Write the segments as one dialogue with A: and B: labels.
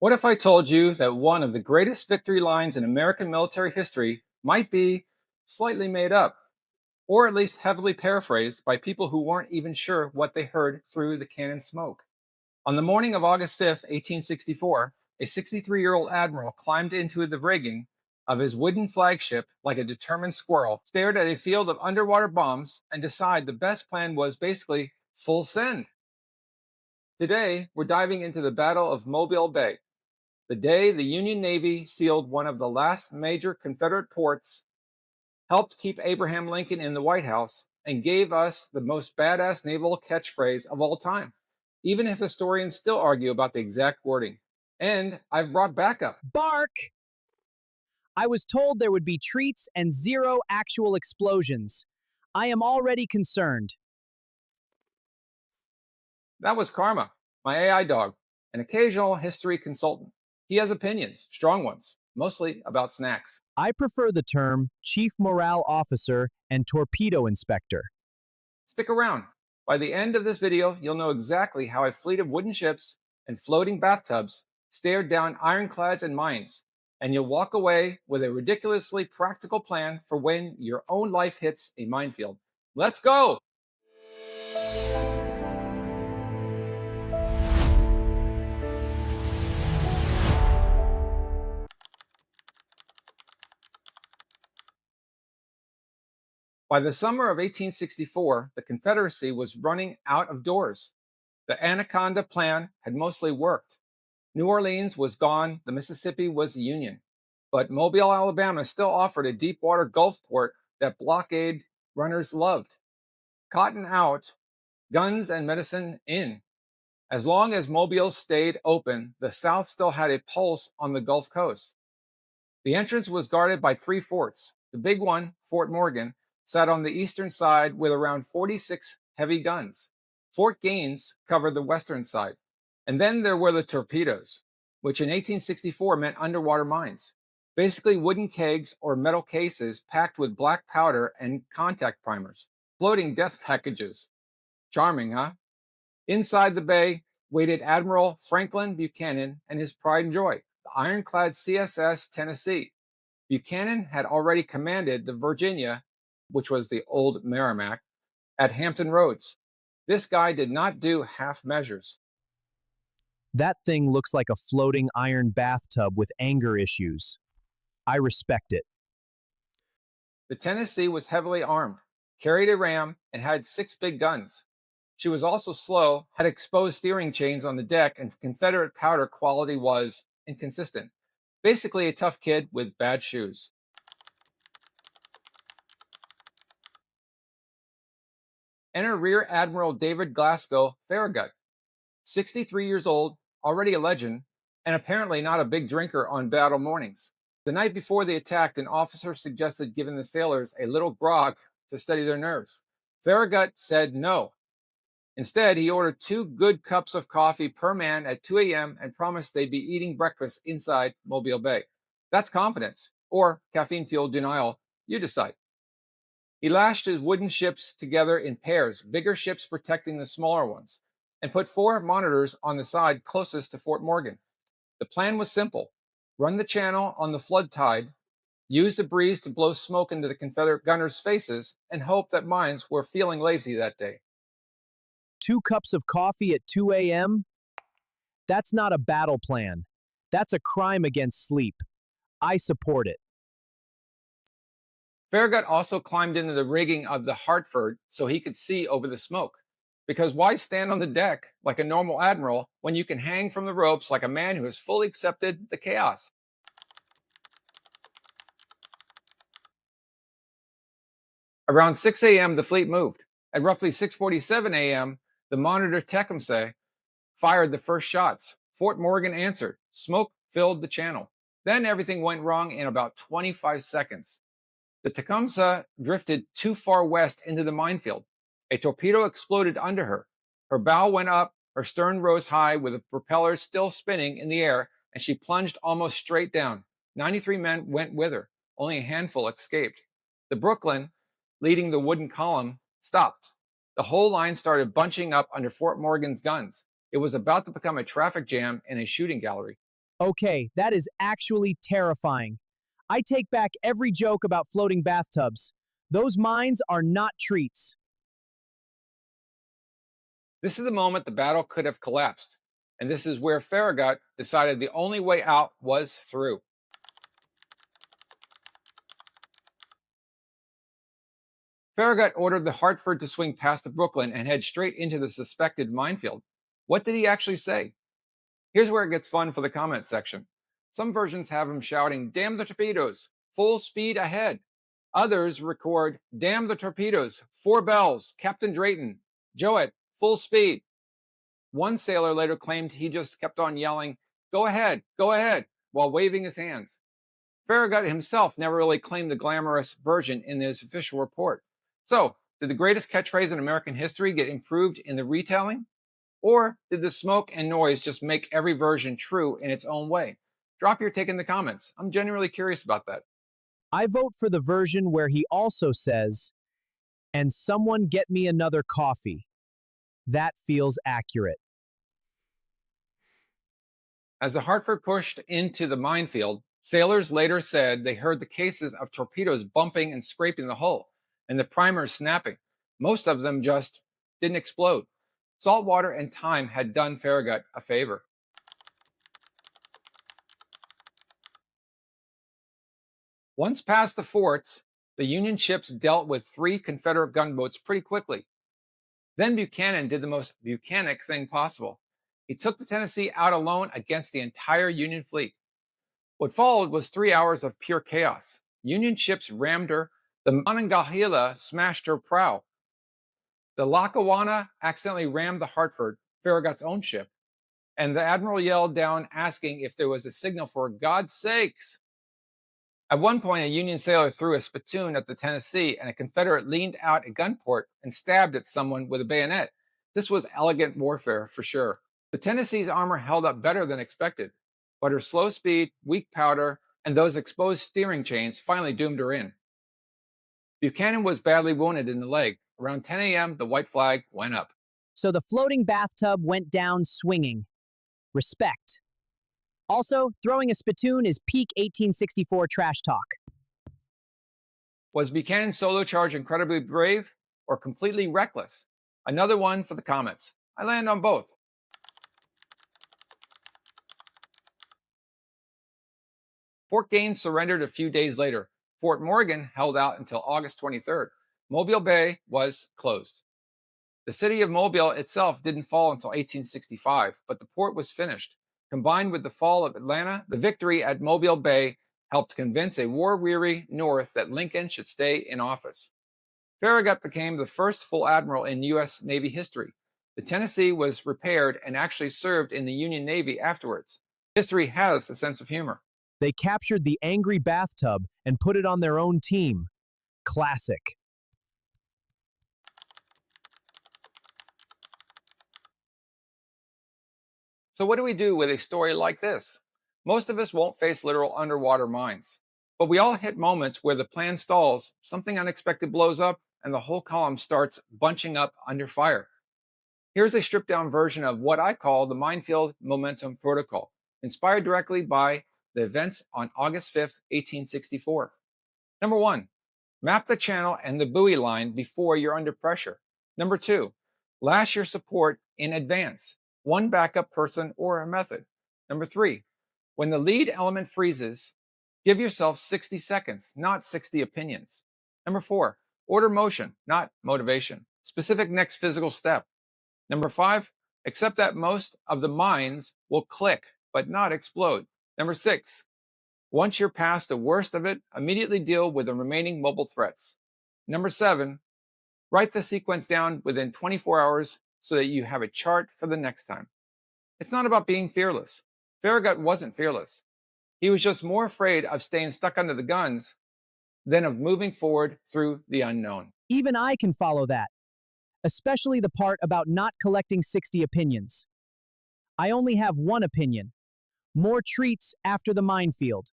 A: What if I told you that one of the greatest victory lines in American military history might be slightly made up, or at least heavily paraphrased by people who weren't even sure what they heard through the cannon smoke? On the morning of August 5th, 1864, a 63-year-old admiral climbed into the rigging of his wooden flagship like a determined squirrel, stared at a field of underwater bombs, and decided the best plan was basically full send. Today, we're diving into the Battle of Mobile Bay, the day the Union Navy sealed one of the last major Confederate ports, helped keep Abraham Lincoln in the White House, and gave us the most badass naval catchphrase of all time, even if historians still argue about the exact wording. And I've brought backup.
B: Bark! I was told there would be treats and zero actual explosions. I am already concerned.
A: That was Karma, my AI dog, an occasional history consultant. He has opinions, strong ones, mostly about snacks.
B: I prefer the term Chief Morale Officer and Torpedo Inspector.
A: Stick around. By the end of this video, you'll know exactly how a fleet of wooden ships and floating bathtubs stared down ironclads and mines, and you'll walk away with a ridiculously practical plan for when your own life hits a minefield. Let's go! By the summer of 1864, the Confederacy was running out of doors. The Anaconda Plan had mostly worked. New Orleans was gone, the Mississippi was the Union. But Mobile, Alabama still offered a deep-water Gulf port that blockade runners loved. Cotton out, guns and medicine in. As long as Mobile stayed open, the South still had a pulse on the Gulf Coast. The entrance was guarded by three forts. The big one, Fort Morgan, sat on the eastern side with around 46 heavy guns. Fort Gaines covered the western side. And then there were the torpedoes, which in 1864 meant underwater mines. Basically wooden kegs or metal cases packed with black powder and contact primers. Floating death packages. Charming, huh? Inside the bay waited Admiral Franklin Buchanan and his pride and joy, the ironclad CSS Tennessee. Buchanan had already commanded the Virginia, which was the old Merrimack, at Hampton Roads. This guy did not do half measures.
B: That thing looks like a floating iron bathtub with anger issues. I respect it.
A: The Tennessee was heavily armed, carried a ram, and had 6 big guns. She was also slow, had exposed steering chains on the deck, and Confederate powder quality was inconsistent. Basically a tough kid with bad shoes. Enter Rear Admiral David Glasgow Farragut, 63 years old, already a legend, and apparently not a big drinker on battle mornings. The night before the attack, an officer suggested giving the sailors a little grog to steady their nerves. Farragut said no. Instead, he ordered 2 good cups of coffee per man at 2 a.m. and promised they'd be eating breakfast inside Mobile Bay. That's confidence, or caffeine-fueled denial, you decide. He lashed his wooden ships together in pairs, bigger ships protecting the smaller ones, and put 4 monitors on the side closest to Fort Morgan. The plan was simple. Run the channel on the flood tide, use the breeze to blow smoke into the Confederate gunners' faces, and hope that mines were feeling lazy that day.
B: 2 cups of coffee at 2 a.m.? That's not a battle plan. That's a crime against sleep. I support it.
A: Farragut also climbed into the rigging of the Hartford so he could see over the smoke. Because why stand on the deck like a normal admiral when you can hang from the ropes like a man who has fully accepted the chaos? Around 6 a.m., the fleet moved. At roughly 6:47 a.m., the monitor Tecumseh fired the first shots. Fort Morgan answered. Smoke filled the channel. Then everything went wrong in about 25 seconds. The Tecumseh drifted too far west into the minefield. A torpedo exploded under her. Her bow went up, her stern rose high with the propellers still spinning in the air, and she plunged almost straight down. 93 men went with her. Only a handful escaped. The Brooklyn, leading the wooden column, stopped. The whole line started bunching up under Fort Morgan's guns. It was about to become a traffic jam in a shooting gallery.
B: Okay, that is actually terrifying. I take back every joke about floating bathtubs. Those mines are not treats.
A: This is the moment the battle could have collapsed, and this is where Farragut decided the only way out was through. Farragut ordered the Hartford to swing past the Brooklyn and head straight into the suspected minefield. What did he actually say? Here's where it gets fun for the comment section. Some versions have him shouting, "Damn the torpedoes, full speed ahead." Others record, "Damn the torpedoes, 4 bells, Captain Drayton, Joet, full speed." One sailor later claimed he just kept on yelling, go ahead," while waving his hands. Farragut himself never really claimed the glamorous version in his official report. So, did the greatest catchphrase in American history get improved in the retelling? Or did the smoke and noise just make every version true in its own way? Drop your take in the comments. I'm genuinely curious about that.
B: I vote for the version where he also says, "And someone get me another coffee." That feels accurate.
A: As the Hartford pushed into the minefield, sailors later said they heard the cases of torpedoes bumping and scraping the hull and the primers snapping. Most of them just didn't explode. Salt water and time had done Farragut a favor. Once past the forts, the Union ships dealt with 3 Confederate gunboats pretty quickly. Then Buchanan did the most Buchanic thing possible. He took the Tennessee out alone against the entire Union fleet. What followed was 3 hours of pure chaos. Union ships rammed her. The Monongahela smashed her prow. The Lackawanna accidentally rammed the Hartford, Farragut's own ship, and the admiral yelled down asking if there was a signal for God's sakes. At one point, a Union sailor threw a spittoon at the Tennessee, and a Confederate leaned out a gun port and stabbed at someone with a bayonet. This was elegant warfare for sure. The Tennessee's armor held up better than expected, but her slow speed, weak powder, and those exposed steering chains finally doomed her in. Buchanan was badly wounded in the leg. Around 10 a.m., the white flag went up.
B: So the floating bathtub went down swinging. Respect. Also, throwing a spittoon is peak 1864 trash talk.
A: Was Buchanan's solo charge incredibly brave or completely reckless? Another one for the comments. I land on both. Fort Gaines surrendered a few days later. Fort Morgan held out until August 23rd. Mobile Bay was closed. The city of Mobile itself didn't fall until 1865, but the port was finished. Combined with the fall of Atlanta, the victory at Mobile Bay helped convince a war-weary North that Lincoln should stay in office. Farragut became the first full admiral in U.S. Navy history. The Tennessee was repaired and actually served in the Union Navy afterwards. History has a sense of humor.
B: They captured the angry bathtub and put it on their own team. Classic.
A: So what do we do with a story like this? Most of us won't face literal underwater mines, but we all hit moments where the plan stalls, something unexpected blows up, and the whole column starts bunching up under fire. Here's a stripped down version of what I call the minefield momentum protocol, inspired directly by the events on August 5th, 1864. Number 1, map the channel and the buoy line before you're under pressure. Number 2, lash your support in advance, one backup person or a method. Number 3, when the lead element freezes, give yourself 60 seconds, not 60 opinions. Number 4, order motion, not motivation. Specific next physical step. Number 5, accept that most of the mines will click, but not explode. Number 6, once you're past the worst of it, immediately deal with the remaining mobile threats. Number 7, write the sequence down within 24 hours so that you have a chart for the next time. It's not about being fearless. Farragut wasn't fearless. He was just more afraid of staying stuck under the guns than of moving forward through the unknown.
B: Even I can follow that, especially the part about not collecting 60 opinions. I only have one opinion. More treats after the minefield.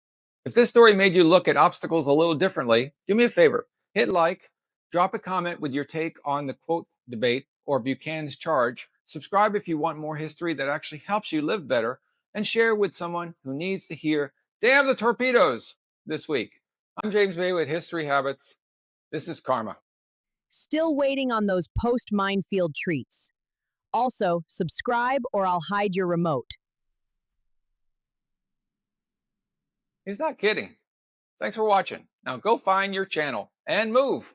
A: If this story made you look at obstacles a little differently, do me a favor. Hit like, drop a comment with your take on the quote debate or Buchanan's charge, subscribe if you want more history that actually helps you live better, and share with someone who needs to hear "Damn the torpedoes" this week. I'm James Bay with History Habits. This is Karma.
B: Still waiting on those post-minefield treats. Also, subscribe or I'll hide your remote.
A: He's not kidding. Thanks for watching. Now go find your channel and move.